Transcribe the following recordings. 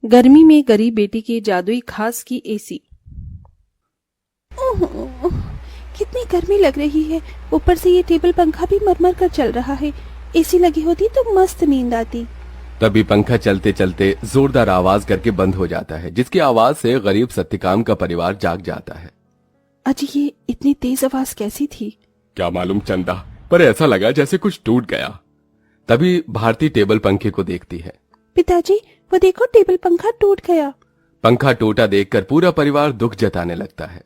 गर्मी में गरीब बेटी की जादुई खास की एसी। ओह, कितनी गर्मी लग रही है। ऊपर से ये टेबल पंखा भी मरमर कर चल रहा है। एसी लगी होती तो मस्त नींद आती। तभी पंखा चलते चलते जोरदार आवाज करके बंद हो जाता है, जिसकी आवाज से गरीब सत्यकाम का परिवार जाग जाता है। अजी, ये इतनी तेज आवाज कैसी थी? क्या मालूम चंदा, पर ऐसा लगा जैसे कुछ टूट गया। तभी भारती टेबल पंखे को देखती है। पिताजी, वो देखो, टेबल पंखा टूट गया। पंखा टूटा देखकर पूरा परिवार दुख जताने लगता है।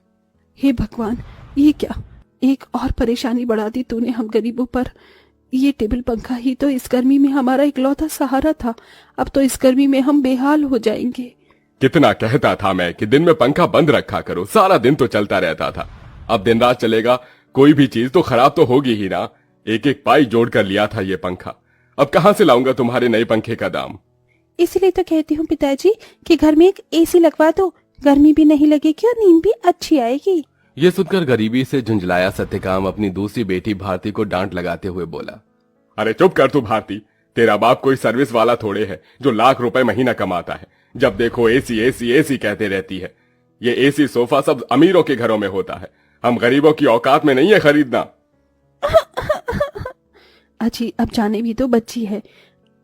हे भगवान, ये क्या, एक और परेशानी बढ़ा दी तूने हम गरीबों पर। ये टेबल पंखा ही तो इस गर्मी में हमारा इकलौता सहारा था। अब तो इस गर्मी में हम बेहाल हो जाएंगे। कितना कहता था मैं कि दिन में पंखा बंद रखा करो, सारा दिन तो चलता रहता था। अब दिन रात चलेगा, कोई भी चीज तो खराब तो होगी ही ना। एक एक पाई जोड़ कर लिया था ये पंखा, अब कहां से लाऊंगा तुम्हारे नए पंखे का दाम। इसीलिए तो कहती हूँ पिताजी कि घर में एक एसी लगवा दो। गर्मी भी नहीं लगेगी और नींद भी अच्छी आएगी। ये सुनकर गरीबी से झुंझलाया सत्यकाम अपनी दूसरी बेटी भारती को डांट लगाते हुए बोला, अरे चुप कर तू भारती, तेरा बाप कोई सर्विस वाला थोड़े है जो लाख रुपए महीना कमाता है। जब देखो एसी एसी एसी कहते रहती है। ये एसी सोफा सब अमीरों के घरों में होता है, हम गरीबों की औकात में नहीं है खरीदना। अजी, अब जाने भी तो बच्ची है।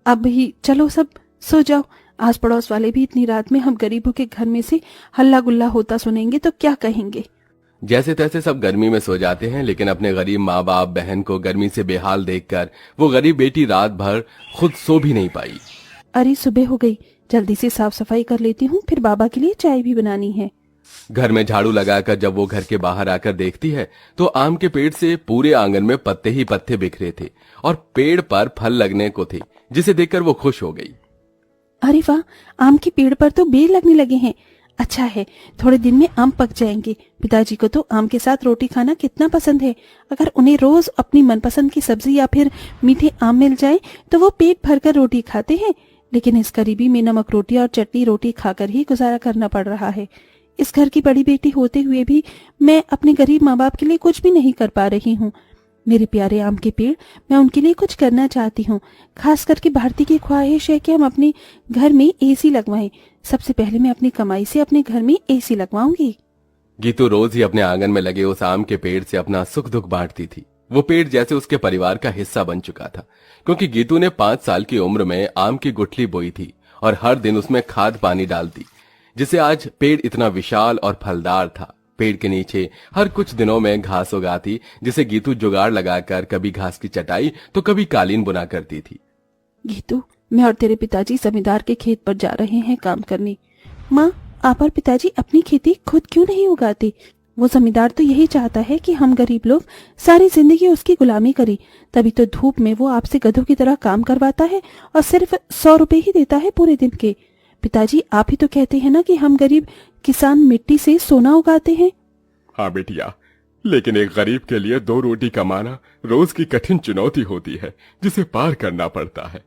अब ही चलो सब सो जाओ। आस पड़ोस वाले भी इतनी रात में हम गरीबों के घर में से हल्ला गुल्ला होता सुनेंगे तो क्या कहेंगे। जैसे तैसे सब गर्मी में सो जाते हैं, लेकिन अपने गरीब माँ बाप बहन को गर्मी से बेहाल देखकर वो गरीब बेटी रात भर खुद सो भी नहीं पाई। अरे सुबह हो गई, जल्दी से साफ सफाई कर लेती हूँ, फिर बाबा के लिए चाय भी बनानी है। घर में झाड़ू लगाकर जब वो घर के बाहर आकर देखती है तो आम के पेड़ से पूरे आंगन में पत्ते ही पत्ते बिखरे थे और पेड़ पर फल लगने को थे, जिसे देखकर वो खुश हो गई। अरे वाह, आम के पेड़ पर तो बेर लगने लगे हैं। अच्छा है, थोड़े दिन में आम पक जाएंगे। पिताजी को तो आम के साथ रोटी खाना कितना पसंद है। अगर उन्हें रोज अपनी मनपसंद की सब्जी या फिर मीठे आम मिल जाए तो वो पेट भरकर रोटी खाते हैं। लेकिन इस गरीबी में नमक रोटी और चटनी रोटी खाकर ही गुजारा करना पड़ रहा है। इस घर की बड़ी बेटी होते हुए भी मैं अपने गरीब माँ बाप के लिए कुछ भी नहीं कर पा रही हूँ। मेरे प्यारे आम के पेड़, मैं उनके लिए कुछ करना चाहती हूँ। खास करके भारती की ख्वाहिश है कि हम अपने घर में एसी लगवाएं। सबसे पहले मैं अपनी कमाई से अपने घर में एसी लगवाऊंगी। गीतू रोज ही अपने आंगन में लगे उस आम के पेड़ से अपना सुख दुख बांटती थी। वो पेड़ जैसे उसके परिवार का हिस्सा बन चुका था, क्योंकि गीतू ने 5 साल की उम्र में आम की गुठली बोई थी और हर दिन उसमें खाद पानी डालती, जिससे आज पेड़ इतना विशाल और फलदार था। पेड़ के नीचे हर कुछ दिनों में घास उगाती, जिसे गीतू जुगाड़ लगाकर कभी घास की चटाई तो कभी कालीन बुना करती थी। गीतू, मैं और तेरे पिताजी जमींदार के खेत पर जा रहे हैं काम करने। माँ, आप और पिताजी अपनी खेती खुद क्यों नहीं उगाते? वो जमींदार तो यही चाहता है कि हम गरीब लोग सारी जिंदगी उसकी गुलामी करें। तभी तो धूप में वो आपसे गधों की तरह काम करवाता है और सिर्फ 100 रुपए ही देता है पूरे दिन के। पिताजी, आप ही तो कहते हैं ना कि हम गरीब किसान मिट्टी से सोना उगाते हैं। हाँ बेटिया, लेकिन एक गरीब के लिए 2 रोटी कमाना रोज की कठिन चुनौती होती है, जिसे पार करना पड़ता है।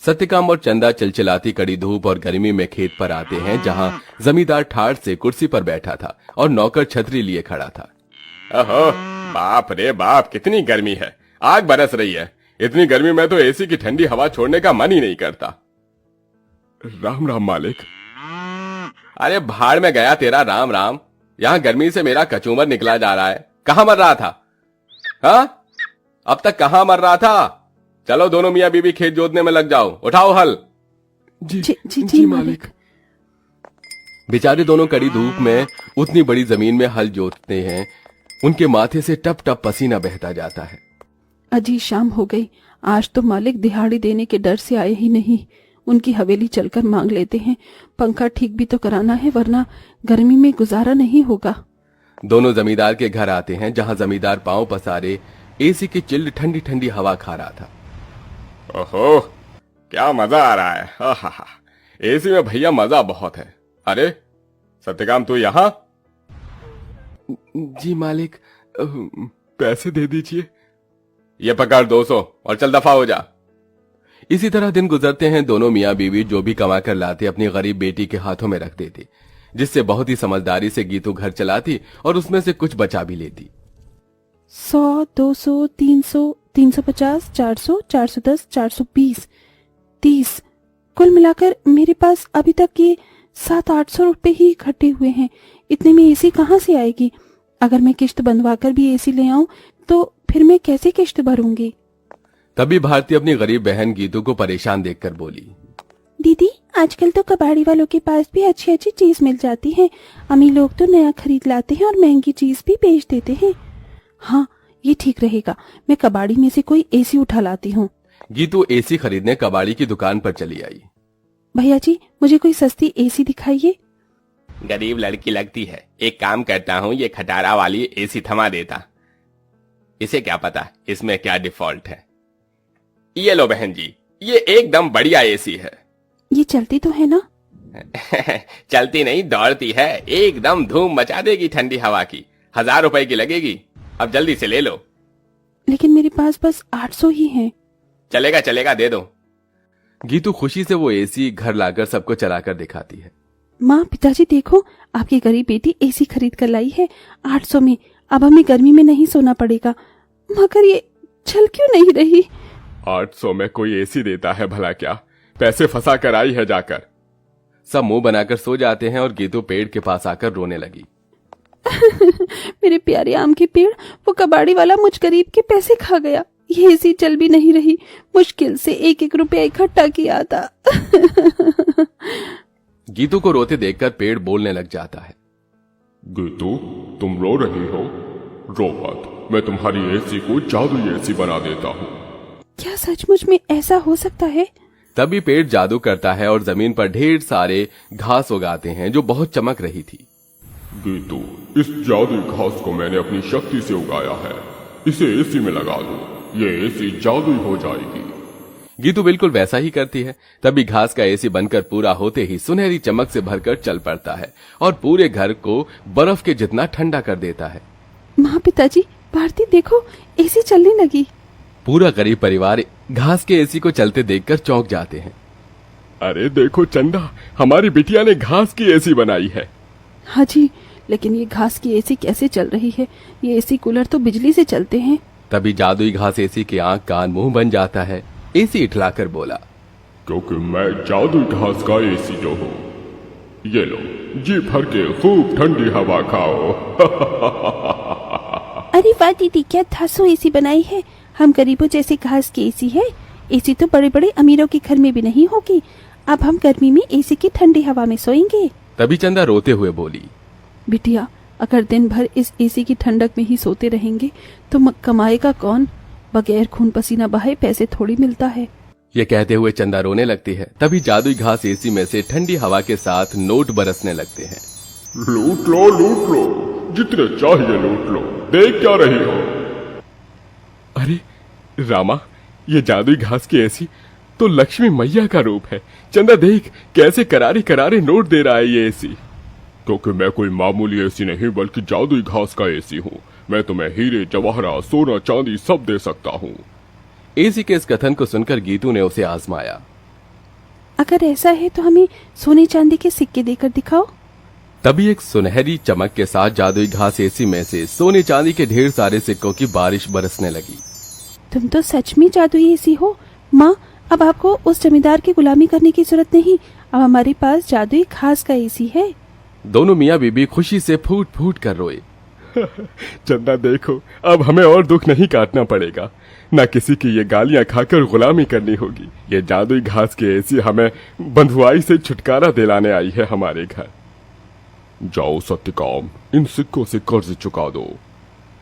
सत्यकाम और चंदा चिलचिलाती कड़ी धूप और गर्मी में खेत पर आते हैं, जहां जमींदार ठाठ से कुर्सी पर बैठा था और नौकर छतरी लिए खड़ा था। ओहो, बाप रे बाप, कितनी गर्मी है, आग बरस रही है। इतनी गर्मी में तो एसी की ठंडी हवा छोड़ने का मन ही नहीं करता। राम राम मालिक। अरे भाड़ में गया तेरा राम राम, यहाँ गर्मी से मेरा कचूमर निकला जा रहा है। कहाँ मर रहा था? हाँ, अब तक कहाँ मर रहा था? चलो दोनों मियाँ बीबी खेत जोतने में लग जाओ, उठाओ हल। जी मालिक। बेचारे दोनों कड़ी धूप में उतनी बड़ी जमीन में हल जोतते हैं, उनके माथे से टप टप पसीना बहता जाता है। अजी, शाम हो गई। आज तो मालिक दिहाड़ी देने के डर से आए ही नहीं। उनकी हवेली चलकर मांग लेते हैं। पंखा ठीक भी तो कराना है, वरना गर्मी में गुजारा नहीं होगा। दोनों जमींदार के घर आते हैं, जहां जमींदार पांव पसारे एसी की चिल्ड ठंडी ठंडी हवा खा रहा था। ओहो, क्या मजा आ रहा है। आहा, एसी में भैया मजा बहुत है। अरे सत्यकाम, तू यहाँ? जी मालिक, पैसे दे दीजिए। ये पकड़ 200 और चल दफा हो जा। इसी तरह दिन गुजरते हैं। दोनों मियाँ बीवी जो भी कमा कर लाते अपनी गरीब बेटी के हाथों में रख देते, जिससे बहुत ही समझदारी से गीतू घर चलाती और उसमें से कुछ बचा भी लेती। 100, 200, 300, 350, 400, 410, 420, 30। कुल मिलाकर मेरे पास अभी तक ये 700-800 रुपए ही इकट्ठे हुए हैं। इतने में एसी कहाँ से आएगी? अगर मैं किश्त बंधवाकर भी एसी ले आऊं तो फिर मैं कैसे किश्त भरूंगी? तभी भारती अपनी गरीब बहन गीतू को परेशान देखकर बोली, दीदी, आजकल तो कबाड़ी वालों के पास भी अच्छी अच्छी चीज मिल जाती है। अमीर लोग तो नया खरीद लाते हैं और महंगी चीज भी बेच देते हैं। हाँ, ये ठीक रहेगा। मैं कबाड़ी में से कोई एसी उठा लाती हूँ। गीतू एसी खरीदने कबाड़ी की दुकान पर चली आई। भैया जी, मुझे कोई सस्ती एसी दिखाइए। गरीब लड़की लगती है, एक काम करता हूँ, ये खटारा वाली एसी थमा देता। इसे क्या पता इसमें क्या डिफॉल्ट है। ये लो बहन जी, ये एकदम बढ़िया एसी है। ये चलती तो है ना? चलती नहीं, दौड़ती है। एकदम धूम मचा देगी ठंडी हवा की। 1000 रुपए की लगेगी। अब जल्दी से ले लो। लेकिन मेरे पास बस 800 ही हैं। चलेगा चलेगा, दे दो। गीतू खुशी से वो एसी घर लाकर सबको चलाकर दिखाती है। माँ, पिताजी देखो, आपकी गरीब बेटी एसी खरीद कर लाई है 800 में। अब हमें गर्मी में नहीं सोना पड़ेगा। मगर ये चल क्यों नहीं रही? 800 में कोई एसी देता है भला क्या? पैसे फंसा कर आई है जाकर। सब मुंह बनाकर सो जाते हैं और गीतू पेड़ के पास आकर रोने लगी। मेरे प्यारे आम के पेड़, वो कबाड़ी वाला मुझ गरीब के पैसे खा गया। ये एसी चल भी नहीं रही। मुश्किल से 1-1 रुपया इकट्ठा किया था। गीतू को रोते देखकर पेड़ बोलने लग जाता है। गीतू, तुम रो रही हो? रो मत, मैं तुम्हारी एसी को जादुई एसी बना देता हूँ। क्या सचमुच में ऐसा हो सकता है? तभी पेड़ जादू करता है और जमीन पर ढेर सारे घास उगाते हैं जो बहुत चमक रही थी। गीतू, इस जादुई घास को मैंने अपनी शक्ति से उगाया है। इसे एसी में लगा दो, ये एसी जादुई हो जाएगी। गीतू बिल्कुल वैसा ही करती है। तभी घास का एसी बनकर पूरा होते ही सुनहरी चमक से भरकर चल पड़ता है और पूरे घर को बर्फ के जितना ठंडा कर देता है। माँ, पिताजी, भारती देखो, एसी चलने लगी। पूरा गरीब परिवार घास के एसी को चलते देखकर चौंक जाते हैं। अरे देखो चंदा, हमारी बिटिया ने घास की एसी बनाई है। हाँ जी, लेकिन ये घास की एसी कैसे चल रही है? ये एसी कूलर तो बिजली से चलते हैं। तभी जादुई घास एसी के आंख कान मुंह बन जाता है। एसी इठलाकर बोला, क्योंकि मैं जादुई घास का एसी जो हूँ। ये लो, जी भर के खूब ठंडी हवा खाओ। अरे वाह दीदी, क्या धांसू एसी बनाई है। हम गरीबों जैसे घास की एसी है। एसी तो बड़े बड़े अमीरों के घर में भी नहीं होगी। अब हम गर्मी में एसी की ठंडी हवा में सोएंगे। तभी चंदा रोते हुए बोली, बिटिया, अगर दिन भर इस एसी की ठंडक में ही सोते रहेंगे तो कमाएगा कौन? बगैर खून पसीना बहाए पैसे थोड़ी मिलता है। ये कहते हुए चंदा रोने लगती है। तभी जादुई घास एसी में से ठंडी हवा के साथ नोट बरसने लगते हैं। लूट लो, लूट लो, जितने चाहिए लूट लो। देख क्या रही हो? अरे रामा, ये जादुई घास की एसी तो लक्ष्मी मैया का रूप है। चंदा देख, कैसे करारे करारे नोट दे रहा है ये एसी। क्योंकि मैं कोई मामूली एसी नहीं बल्कि जादुई घास का एसी हूँ। मैं तुम्हें हीरे जवाहरात सोना चांदी सब दे सकता हूँ। एसी के इस कथन को सुनकर गीतू ने उसे आजमाया। अगर ऐसा है तो हमें सोने चांदी के सिक्के देकर दिखाओ। तभी एक सुनहरी चमक के साथ जादुई घास एसी में से सोने चांदी के ढेर सारे सिक्कों की बारिश बरसने लगी। तुम तो सच में जादुई एसी हो। माँ, अब आपको उस जमींदार की गुलामी करने की जरूरत नहीं। अब हमारे पास जादुई घास का एसी है। दोनों मियाँ बीबी खुशी से फूट फूट कर रोए। चंदा देखो, अब हमें और दुख नहीं काटना पड़ेगा। ना किसी की ये गालियां खाकर गुलामी करनी होगी। ये जादुई घास की एसी हमें बंधुआई से छुटकारा दिलाने आई है हमारे घर। जाओ सत्यकाम, इन सिक्कों से कर्ज चुका दो।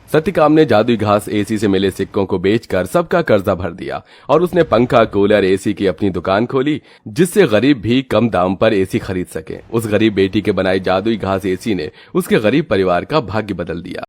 सत्यकाम ने जादुई घास एसी से मिले सिक्कों को बेचकर सबका कर्जा भर दिया और उसने पंखा, कूलर, एसी की अपनी दुकान खोली, जिससे गरीब भी कम दाम पर एसी खरीद सके। उस गरीब बेटी के बनाई जादुई घास एसी ने उसके गरीब परिवार का भाग्य बदल दिया।